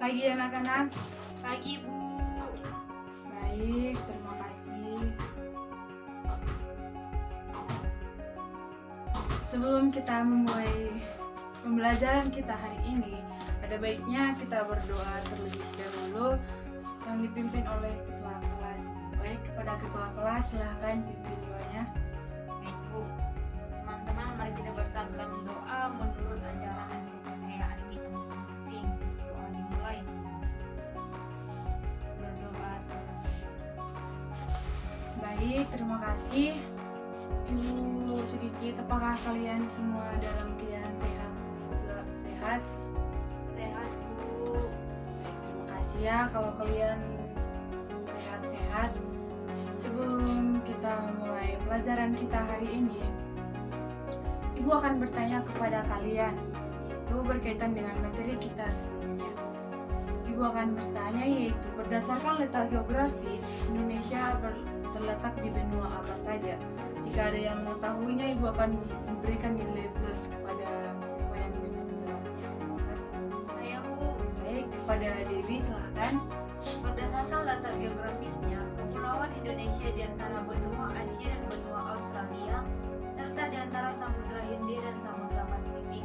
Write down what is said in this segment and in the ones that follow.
pagi anak-anak. Pagi, Bu. Baik, terima kasih. Sebelum kita memulai pembelajaran kita hari ini, ada baiknya kita berdoa terlebih dahulu yang dipimpin oleh ketua kelas. Baik, kepada ketua kelas silahkan pimpin doanya. Baik, Bu. Teman-teman, mari kita bersama dalam doa menurut ajaran dan kepercayaan kita masing-masing. Doa dimulai. Berdoa sama-sama. Baik, terima kasih. Ibu sedikit, apakah kalian semua dalam keadaan sehat? Sehat? Sehat, Bu. Baik, terima kasih ya kalau kalian sehat-sehat. Sebelum kita memulai pelajaran kita hari ini, Ibu akan bertanya kepada kalian, yaitu berkaitan dengan materi kita sebelumnya. Ibu akan bertanya yaitu berdasarkan letak geografis, Indonesia terletak di benua apa saja. Jika ada yang mengetahuinya, Ibu akan memberikan nilai plus kepada siswa yang bisa menjawabnya. Terima kasih. Saya, Bu. Baik, kepada Dewi silahkan. Berdasarkan letak geografisnya, kepulauan Indonesia di antara benua Asia dan benua Australia, serta di antara Samudra Hindia dan Samudra Pasifik.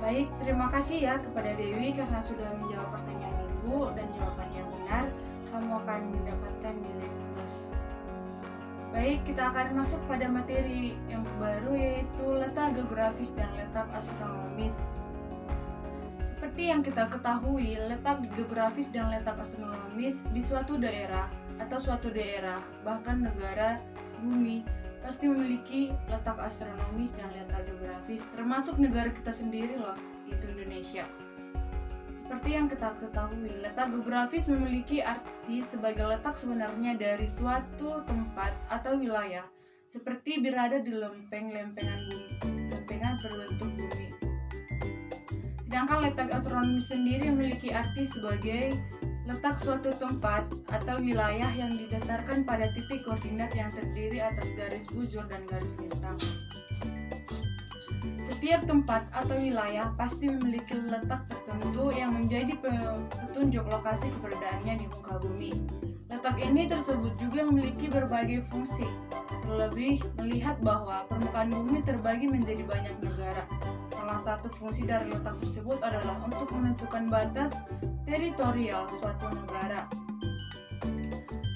Baik, terima kasih ya kepada Dewi karena sudah menjawab pertanyaan Ibu dan jawabannya benar. Kamu akan mendapatkan nilai plus. Baik, kita akan masuk pada materi yang baru yaitu letak geografis dan letak astronomis. Seperti yang kita ketahui, letak geografis dan letak astronomis di suatu daerah atau suatu daerah, bahkan negara, bumi, pasti memiliki letak astronomis dan letak geografis, termasuk negara kita sendiri loh, yaitu Indonesia. Seperti yang kita ketahui, letak geografis memiliki arti sebagai letak sebenarnya dari suatu tempat atau wilayah, seperti berada di lempengan berbentuk bumi. Sedangkan letak astronomis sendiri memiliki arti sebagai letak suatu tempat atau wilayah yang didasarkan pada titik koordinat yang terdiri atas garis bujur dan garis lintang. Setiap tempat atau wilayah pasti memiliki letak tertentu yang menjadi petunjuk lokasi keberadaannya di muka bumi. Letak ini tersebut juga memiliki berbagai fungsi. Terlebih melihat bahwa permukaan bumi terbagi menjadi banyak negara. Salah satu fungsi dari letak tersebut adalah untuk menentukan batas teritorial suatu negara,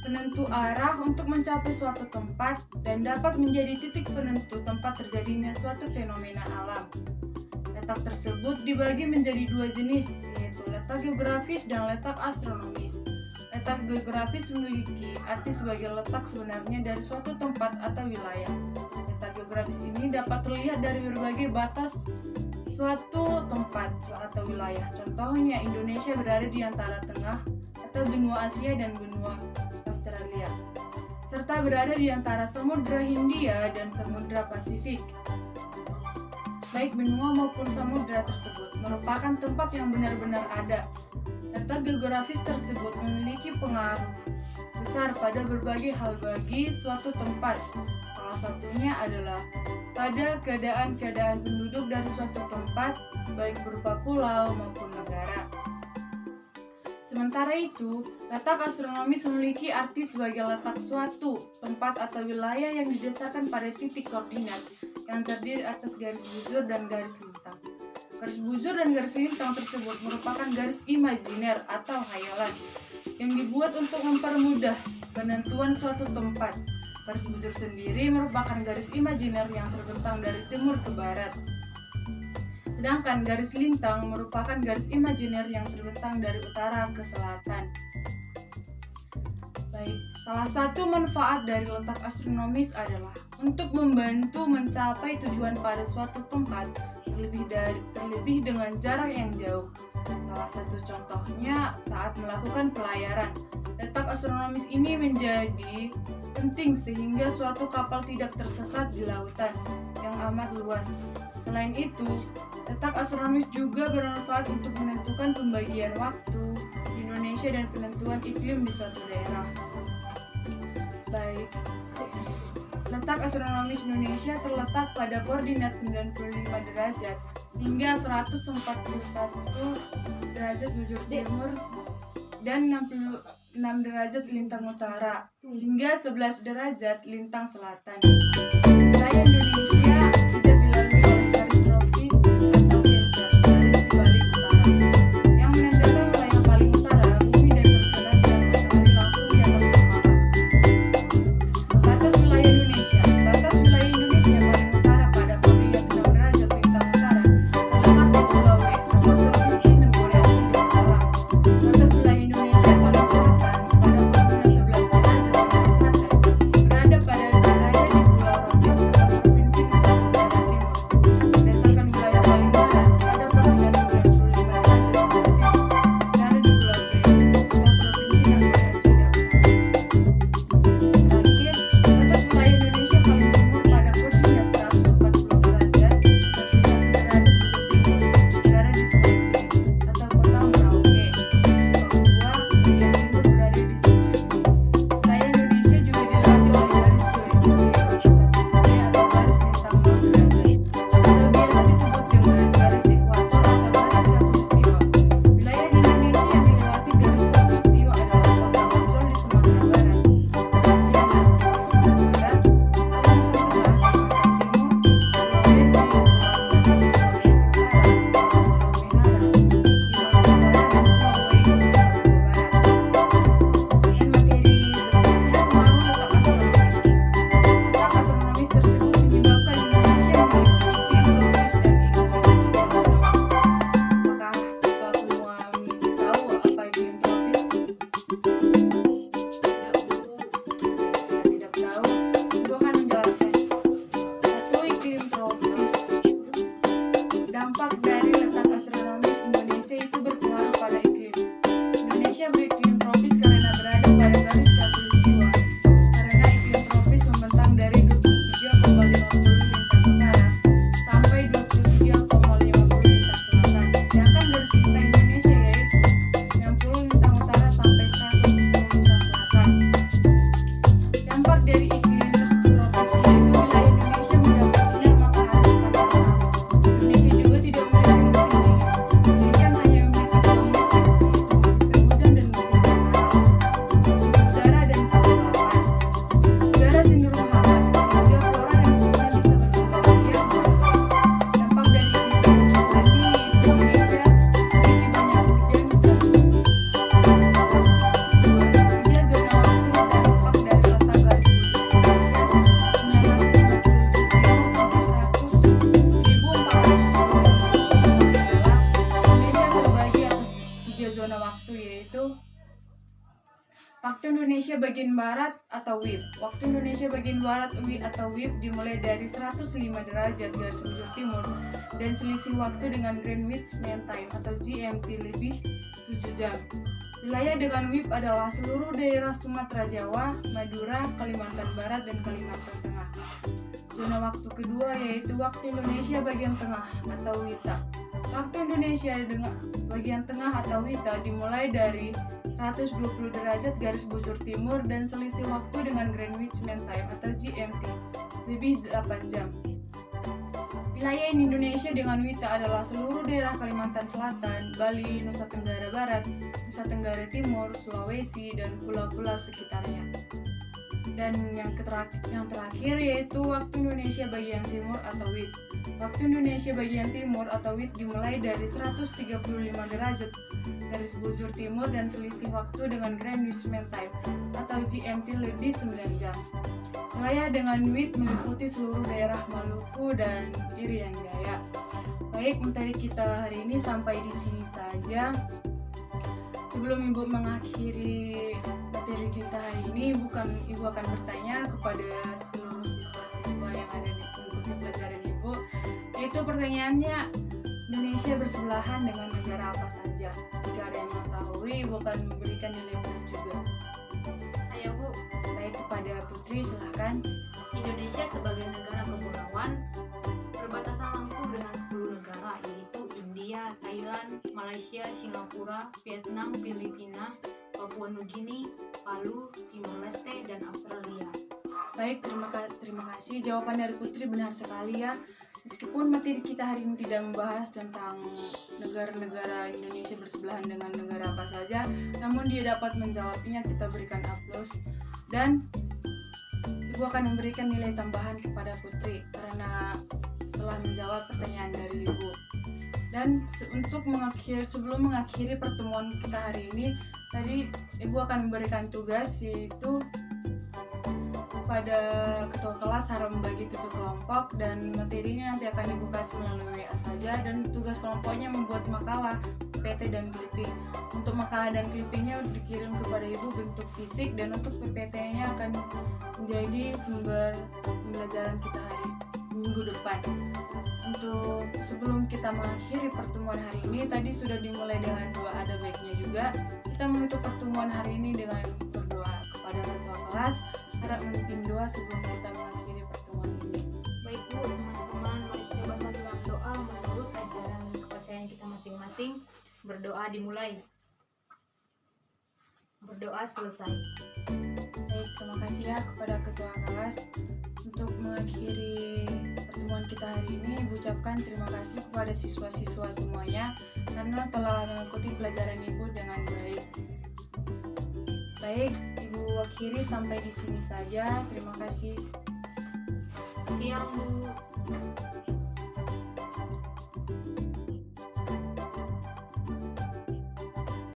penentu arah untuk mencapai suatu tempat, dan dapat menjadi titik penentu tempat terjadinya suatu fenomena alam. Letak tersebut dibagi menjadi dua jenis, yaitu letak geografis dan letak astronomis. Letak geografis memiliki arti sebagai letak sebenarnya dari suatu tempat atau wilayah. Letak geografis ini dapat terlihat dari berbagai batas suatu tempat atau wilayah. Contohnya, Indonesia berada di antara tengah atau benua Asia dan benua Australia, serta berada di antara Samudra Hindia dan Samudra Pasifik. Baik benua maupun samudra tersebut merupakan tempat yang benar-benar ada. Letak geografis tersebut memiliki pengaruh besar pada berbagai hal bagi suatu tempat. Salah satunya adalah pada keadaan penduduk dari suatu tempat, baik berupa pulau maupun negara. Sementara itu, letak astronomis memiliki arti sebagai letak suatu tempat atau wilayah yang didasarkan pada titik koordinat yang terdiri atas garis bujur dan garis lintang. Garis bujur dan garis lintang tersebut merupakan garis imajiner atau hayalan yang dibuat untuk mempermudah penentuan suatu tempat. Garis bujur sendiri merupakan garis imajiner yang terbentang dari timur ke barat. Sedangkan garis lintang merupakan garis imajiner yang terbentang dari utara ke selatan. Baik, salah satu manfaat dari letak astronomis adalah untuk membantu mencapai tujuan pada suatu tempat terlebih dengan jarak yang jauh. Salah satu contohnya saat melakukan pelayaran. Letak astronomis ini menjadi penting sehingga suatu kapal tidak tersesat di lautan yang amat luas. Selain itu, letak astronomis juga bermanfaat untuk menentukan pembagian waktu di Indonesia dan penentuan iklim di suatu daerah. Baik, letak astronomis Indonesia terletak pada koordinat 95 derajat hingga 141 derajat bujur timur dan 66 derajat lintang utara hingga 11 derajat lintang selatan. Wilayah Indonesia tidak dilalui oleh garis tropis atau cancer, garis di balik utara, yang menandakan wilayah paling utara bumi dan terbenam sinar matahari langsung di atas kepala. Batas wilayah Indonesia paling utara pada koordinat 6 derajat lintang utara terletak di Sulawesi atau Provinsi Nenggara Aceh Darussalam. Batas wilayah Indonesia paling selatan pada koordinat 11 derajat lintang selatan berada di Pulau Rote atau Provinsi Nusa Tenggara Timur. Sedangkan wilayah paling barat pada koordinat 95 derajat lintang timur berada di Pulau Brunei atau Provinsi Nenggara Aceh Darussalam. Terakhir, batas wilayah Indonesia paling timur pada koordinat 140 derajat 31 derajat bujur timur berada di Sungai Beli atau Kota Merauke. Provinsi Papua bagian timur berada di Sungai Beli. Wilayah Indonesia juga dilewati oleh garis geometri atau garis lintang 0 derajat atau biasa disebut dengan garis ekuator atau garis khatulistiwa. Wilayah di Indonesia yang dilewati garis khatulistiwa adalah Kota Moncol di Sumatera Barat, Pontianak di Sumatera Barat, Kalimantan Tengah, Kalimantan Timur, Sulawesi, Kepulauan Riau, Sulawesi Utara, Kepulauan Halmahera, Kepulauan Utara, dan Pulau Wai di Papua Barat. Dan materi berikutnya pengaruh letak astronomis. Letak astronomis tersebut menyebabkan Indonesia memiliki iklim tropis dan iklim tiga zona waktu. Apakah siswa semua tahu apa iklim tropis? Jika tidak tahu, Ibu akan menjelaskan. 1. Iklim tropis. Dampak dari letak astronomis Indonesia itu berpengaruh pada iklim. Indonesia beriklim tropis karena berada pada garis khatulistiwa. Karena iklim tropis membentang dari 23,50 lintang utara sampai 23,50 lintang selatan. Sedangkan garis lintang Indonesia yaitu 60 lintang utara sampai 110 lintang selatan. Dampak dari iklim tropis yaitu wilayah Indonesia mendapat sinar matahari secara malam. Indonesia juga tidak memiliki musim dingin, melainkan hanya memiliki dua musim, yaitu musim hujan dan musim kemarau. Musim udara dan kegelapan. Udara cenderung hangat, sehingga flora dan fauna bisa berkembang biak dan baik. Dampak dari iklim tropis tadi di Indonesia memiliki banyak hujan dan bumi. 3. Zona waktu dan dampak dari letak garis bujur Indonesia. Menurut Indonesia terbagi atas 3 zona waktu yaitu waktu Indonesia bagian barat atau WIB. Waktu Indonesia bagian barat atau WIB dimulai dari 105 derajat garis bujur timur dan selisih waktu dengan Greenwich Mean Time atau GMT lebih 7 jam. Wilayah dengan WIB adalah seluruh daerah Sumatera Jawa, Madura, Kalimantan Barat, dan Kalimantan Tengah. Zona waktu kedua yaitu waktu Indonesia bagian tengah atau WITA. Waktu Indonesia bagian tengah atau WITA dimulai dari 120 derajat garis bujur timur dan selisih waktu dengan Greenwich Mean Time atau GMT lebih 8 jam. Wilayah di Indonesia dengan WITA adalah seluruh daerah Kalimantan Selatan, Bali, Nusa Tenggara Barat, Nusa Tenggara Timur, Sulawesi, dan pulau-pulau sekitarnya. Dan yang terakhir yaitu waktu Indonesia bagian timur atau WIT. Waktu Indonesia bagian timur atau WIT dimulai dari 135 derajat garis bujur timur dan selisih waktu dengan Greenwich Mean Time atau GMT lebih 9 jam. Wilayah dengan WIT meliputi seluruh daerah Maluku dan Irian Jaya. Baik, materi kita hari ini sampai di sini saja. Sebelum Ibu mengakhiri materi kita hari ini, Ibu akan bertanya kepada seluruh siswa-siswa yang ada di mengikuti pelajaran Ibu. Yaitu pertanyaannya, Indonesia bersebelahan dengan negara apa saja? Jika ada yang mengetahui, Ibu akan memberikan nilai plus juga. Saya Bu, Baik, kepada Putri silahkan. Indonesia sebagai negara kepulauan berbatasan langsung dengan 10 negara yaitu India, Thailand, Malaysia, Singapura, Vietnam, Filipina, Papua Nugini, Palu, Timor Leste, dan Australia. Baik, terima kasih. Jawaban dari Putri benar sekali ya. Meskipun materi kita hari ini tidak membahas tentang negara-negara Indonesia bersebelahan dengan negara apa saja, namun dia dapat menjawabnya, kita berikan aplaus. Dan Ibu akan memberikan nilai tambahan kepada Putri karena telah menjawab pertanyaan dari Ibu. Dan sebelum mengakhiri pertemuan kita hari ini, tadi Ibu akan memberikan tugas, yaitu pada ketua kelas harus membagi 7 kelompok dan materinya nanti akan Ibu kasih melalui WA saja, dan tugas kelompoknya membuat makalah, PPT dan clipping. Untuk makalah dan clippingnya dikirim kepada Ibu bentuk fisik, dan untuk PPT-nya akan menjadi sumber pembelajaran kita hari minggu depan. Untuk sebelum kita mengakhiri pertemuan hari ini, tadi sudah dimulai dengan doa, ada baiknya juga kita menutup pertemuan hari ini dengan berdoa kepada ketua kelas. Harap memimpin doa sebelum kita mengakhiri pertemuan ini. Baik Bu, teman-teman, mari kita bersama dalam doa menurut ajaran kepercayaan kita masing-masing. Berdoa dimulai. Berdoa selesai. Baik, terima kasih ya kepada ketua kelas. Untuk mengakhiri pertemuan kita hari ini, Ibu ucapkan terima kasih kepada siswa-siswa semuanya karena telah mengikuti pelajaran Ibu dengan baik. Baik, Ibu akhiri sampai di sini saja. Terima kasih. Siang Bu.